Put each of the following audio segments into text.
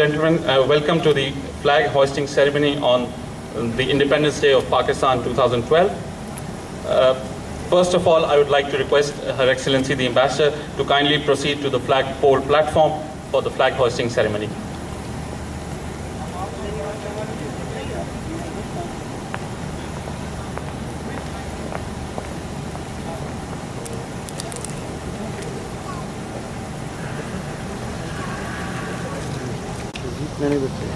Gentlemen, welcome to the flag hoisting ceremony on the Independence Day of Pakistan 2012. First of all, I would like to request Her Excellency the Ambassador to kindly proceed to the flagpole platform for the flag hoisting ceremony. मैंने बच्चे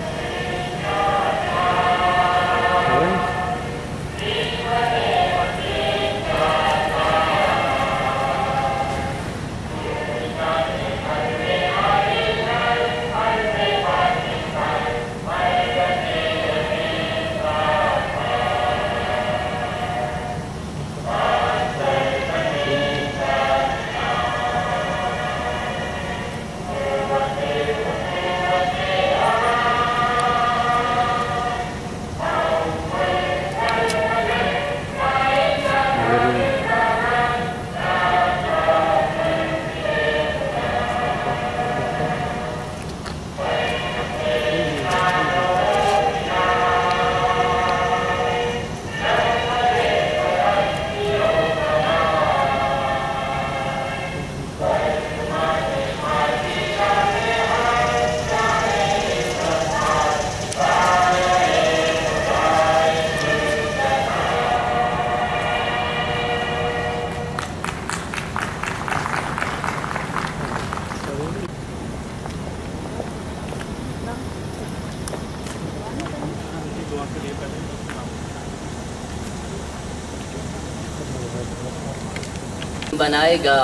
बनाएगा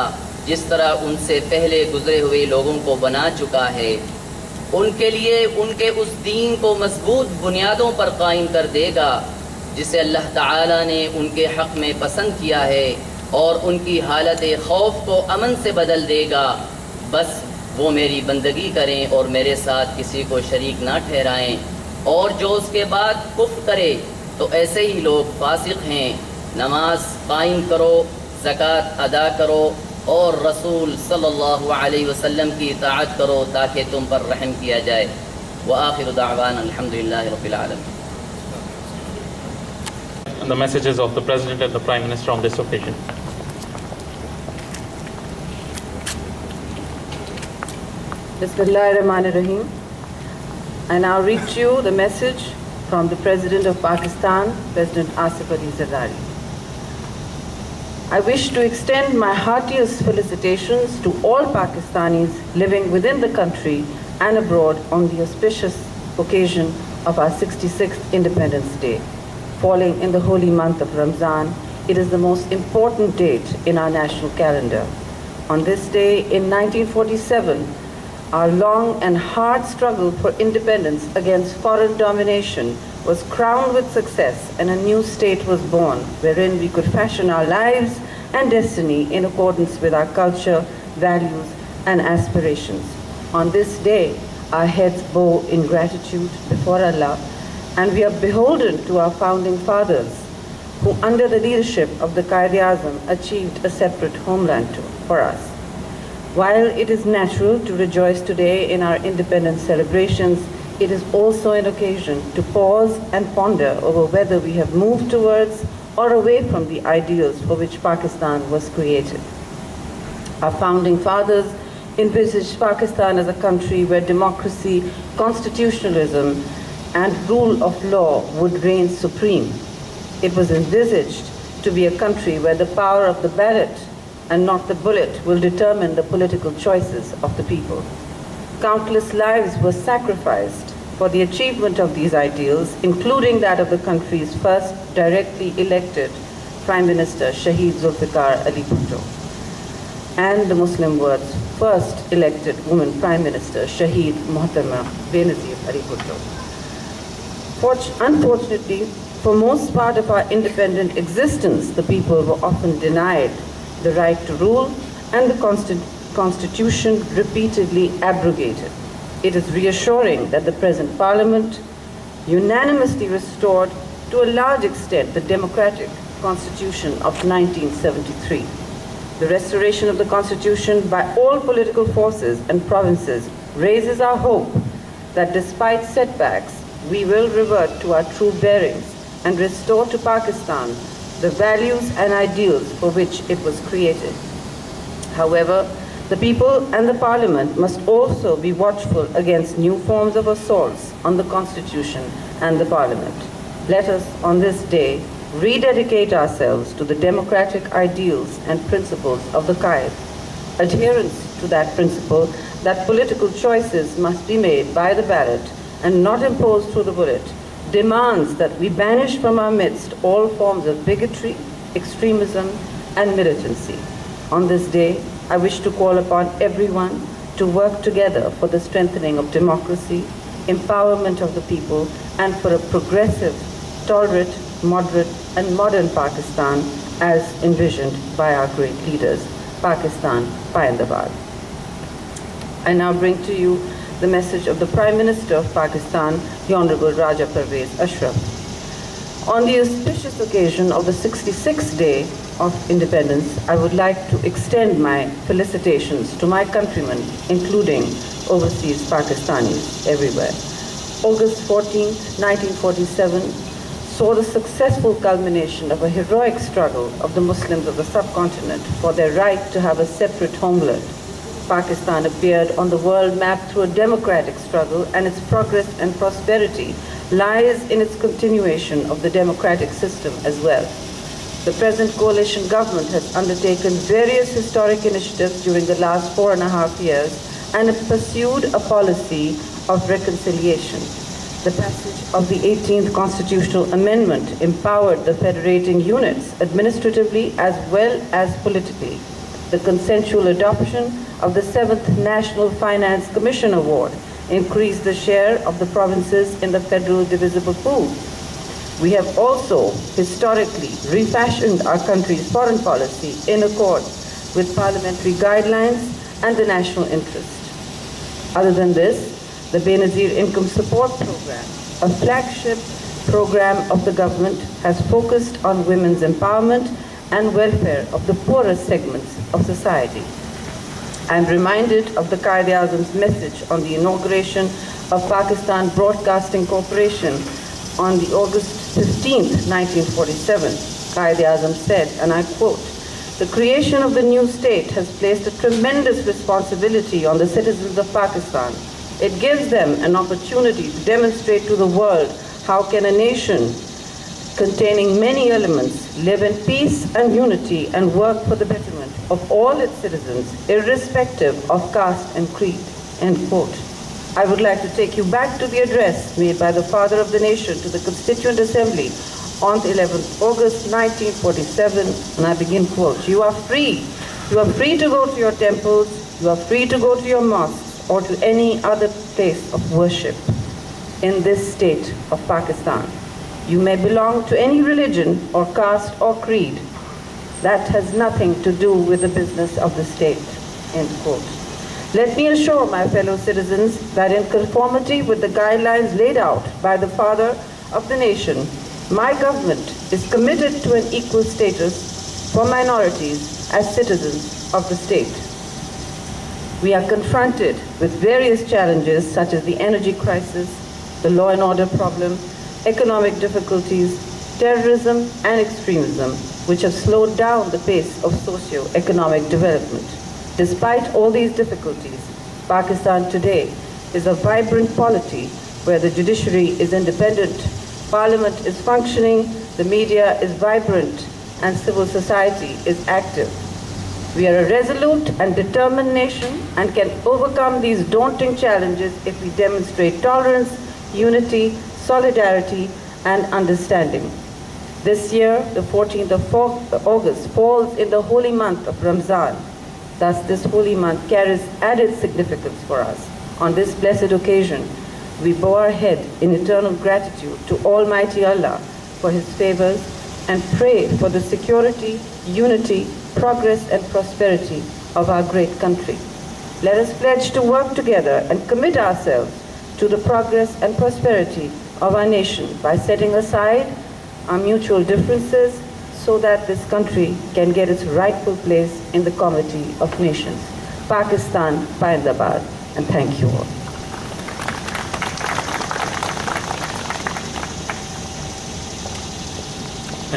जिस तरह उनसे पहले गुजरे हुए लोगों को बना चुका है। उनके लिए उनके उस दीन को मजबूत बुनियादों पर कायम कर देगा जिसे अल्लाह ताला ने उनके हक़ में पसंद किया है, और उनकी हालत खौफ को अमन से बदल देगा। बस वो मेरी बंदगी करें और मेरे साथ किसी को शरीक ना ठहराएं, और जो उसके बाद कुफ्र करे तो ऐसे ही लोग फासिक हैं। नमाज कायम करो, ज़कात अदा करो और रसूल सल्लल्लाहु अलैहि वसल्लम की इताअत करो ताकि तुम पर रहम किया जाए। व आखिरु दावाना अल्हम्दुलिल्लाहि रब्बिल आलमीन। The messages of the President and the Prime Minister on this occasion. Bismillahirrahmanirrahim. I now read to you the message from the President of Pakistan, President Asif Ali Zardari. I wish to extend my heartiest felicitations to all Pakistanis living within the country and abroad on the auspicious occasion of our 66th Independence Day. Falling in the holy month of Ramzan, it is the most important date in our national calendar. On this day in 1947, our long and hard struggle for independence against foreign domination was crowned with success, and a new state was born wherein we could fashion our lives and destiny in accordance with our culture, values, and aspirations. On this day, our heads bow in gratitude before Allah, and we are beholden to our founding fathers, who under the leadership of the Quaid-e-Azam achieved a separate homeland for us. While it is natural to rejoice today in our independence celebrations, it is also an occasion to pause and ponder over whether we have moved towards or away from the ideals for which Pakistan was created. Our founding fathers envisaged Pakistan as a country where democracy, constitutionalism, and rule of law would reign supreme. It was envisaged to be a country where the power of the ballot and not the bullet will determine the political choices of the people. Countless lives were sacrificed for the achievement of these ideals, including that of the country's first directly elected Prime Minister, Shaheed Zulfikar Ali Bhutto, and the Muslim world's first elected woman Prime Minister, Shaheed Muhtarama Benazir Ali Bhutto. Unfortunately, for most part of our independent existence, the people were often denied the right to rule, and the Constitution repeatedly abrogated. It is reassuring that the present Parliament unanimously restored to a large extent the democratic Constitution of 1973. The restoration of the Constitution by all political forces and provinces raises our hope that despite setbacks, we will revert to our true bearings and restore to Pakistan the values and ideals for which it was created. However, the people and the Parliament must also be watchful against new forms of assaults on the Constitution and the Parliament. Let us, on this day, rededicate ourselves to the democratic ideals and principles of the Qaid. Adherence to that principle that political choices must be made by the ballot and not imposed through the bullet demands that we banish from our midst all forms of bigotry, extremism, and militancy. On this day, I wish to call upon everyone to work together for the strengthening of democracy, empowerment of the people, and for a progressive, tolerant, moderate, and modern Pakistan as envisioned by our great leaders. Pakistan, Payandabad. I now bring to you the message of the Prime Minister of Pakistan, the Honorable Raja Pervez Ashraf. On the auspicious occasion of the 66th day of independence, I would like to extend my felicitations to my countrymen, including overseas Pakistanis everywhere. August 14, 1947, saw the successful culmination of a heroic struggle of the Muslims of the subcontinent for their right to have a separate homeland. Pakistan appeared on the world map through a democratic struggle, and its progress and prosperity lies in its continuation of the democratic system as well. The present coalition government has undertaken various historic initiatives during the last 4.5 years and pursued a policy of reconciliation. The passage of the 18th Constitutional Amendment empowered the federating units administratively as well as politically. The consensual adoption of the 7th National Finance Commission Award increased the share of the provinces in the federal divisible pool. We have also historically refashioned our country's foreign policy in accord with parliamentary guidelines and the national interest. Other than this, the Benazir Income Support Program, a flagship program of the government, has focused on women's empowerment and welfare of the poorer segments of society. I am reminded of the Quaid-e-Azam's message on the inauguration of Pakistan Broadcasting Corporation on the August 15, 1947. Quaid-e-Azam said, and I quote, "The creation of the new state has placed a tremendous responsibility on the citizens of Pakistan. It gives them an opportunity to demonstrate to the world how can a nation containing many elements live in peace and unity and work for the betterment of all its citizens, irrespective of caste and creed," end quote. I would like to take you back to the address made by the father of the nation to the Constituent Assembly on the 11th August 1947, and I begin quote, "You are free. You are free to go to your temples, you are free to go to your mosques or to any other place of worship in this state of Pakistan. You may belong to any religion or caste or creed. That has nothing to do with the business of the state," end quote. Let me assure my fellow citizens that in conformity with the guidelines laid out by the father of the nation, my government is committed to an equal status for minorities as citizens of the state. We are confronted with various challenges such as the energy crisis, the law and order problem, economic difficulties, terrorism, and extremism, which have slowed down the pace of socio-economic development. Despite all these difficulties, Pakistan today is a vibrant polity where the judiciary is independent, parliament is functioning, the media is vibrant, and civil society is active. We are a resolute and determined nation and can overcome these daunting challenges if we demonstrate tolerance, unity, solidarity, and understanding. This year, the 14th of August falls in the holy month of Ramzan. Thus, this holy month carries added significance for us. On this blessed occasion, we bow our head in eternal gratitude to Almighty Allah for His favors and pray for the security, unity, progress, and prosperity of our great country. Let us pledge to work together and commit ourselves to the progress and prosperity of our nation by setting aside our mutual differences so that this country can get its rightful place in the comity of nations. Pakistan, Payandabad, and thank you all.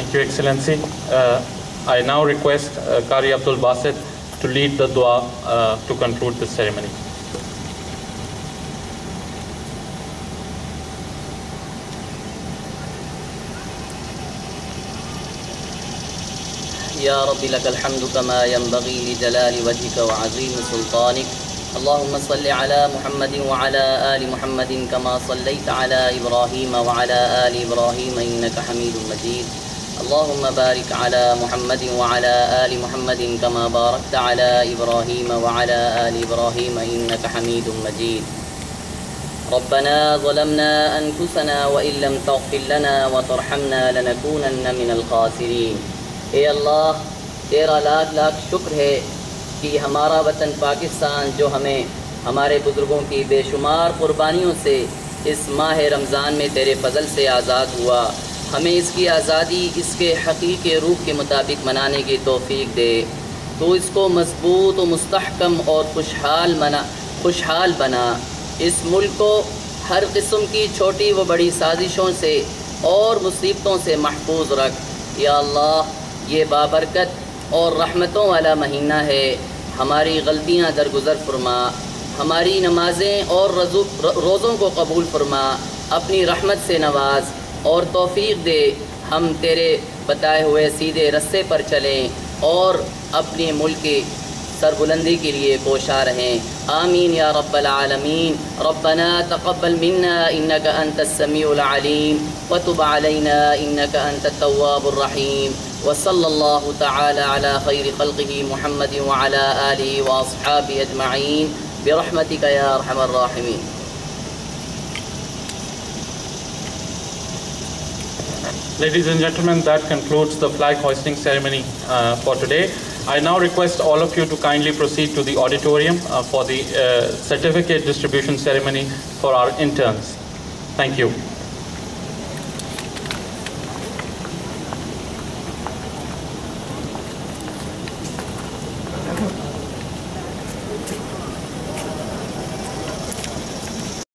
Thank you, Excellency. I now request Qari Abdul Basit to lead the dua to conclude this ceremony. या रब्बी लकल हम्दु कमा यंबगी लिजलाली वजहिक व अज़ीम सुल्तानिक अल्लाहुम्मा सल्लि अला मुहम्मदिन व अला आलि मुहम्मदिन कमा सल्लैत अला इब्राहीम व अला आलि इब्राहीम इन्नका हमीदुम मजीद अल्लाहुम्मा बारिक अला मुहम्मदिन व अला आलि मुहम्मदिन कमा बारकत अला इब्राहीम व अला आलि इब्राहीम इन्नका हमीदुम मजीद रब्बना ज़लमना अनफुसना व इन लम तग़फिर लना व तरहमना लनकूनन्ना मिनल खासिरीन। ए अल्लाह, तेरा लाख लाख शुक्र है कि हमारा वतन पाकिस्तान जो हमें हमारे बुज़ुर्गों की बेशुमार क़ुरबानियों से इस माह रमज़ान में तेरे फ़ज़ल से आज़ाद हुआ, हमें इसकी आज़ादी इसके हक़ीक़ी रूह के मुताबिक मनाने की तौफ़ीक़ दे। तो इसको मज़बूत व मुस्तहकम और खुशहाल बना। इस मुल्क को हर किस्म की छोटी व बड़ी साजिशों से और मुसीबतों से महफूज रख। या अल्लाह, ये बाबरकत और रहमतों वाला महीना है, हमारी गलतियाँ दरगुज़र फरमा, हमारी नमाज़ें और रोज़ों को कबूल फरमा, अपनी रहमत से नवाज और तौफ़ीक़ दे हम तेरे बताए हुए सीधे रस्ते पर चलें और अपने मुल्क की सरबुलंदी के लिए कोशा रहें। आमीन या रब्बल आलमीन। रब्बना तक़ब्बल मिन्ना इन्नका अंतस समीउल अलीम व तुब अलैना इन्नका अंतत तव्वाबुर रहीम व सल्लल्लाहु तआला अला खैरि खल्क़िही मुहम्मदिन व अला आलिहि व अस्हाबिहि अजमईन बिरहमतिका या अरहमर राहिमीन। Ladies and gentlemen, that concludes the flag hoisting ceremony for today. I now request all of you to kindly proceed to the auditorium for the certificate distribution ceremony for our interns. Thank you.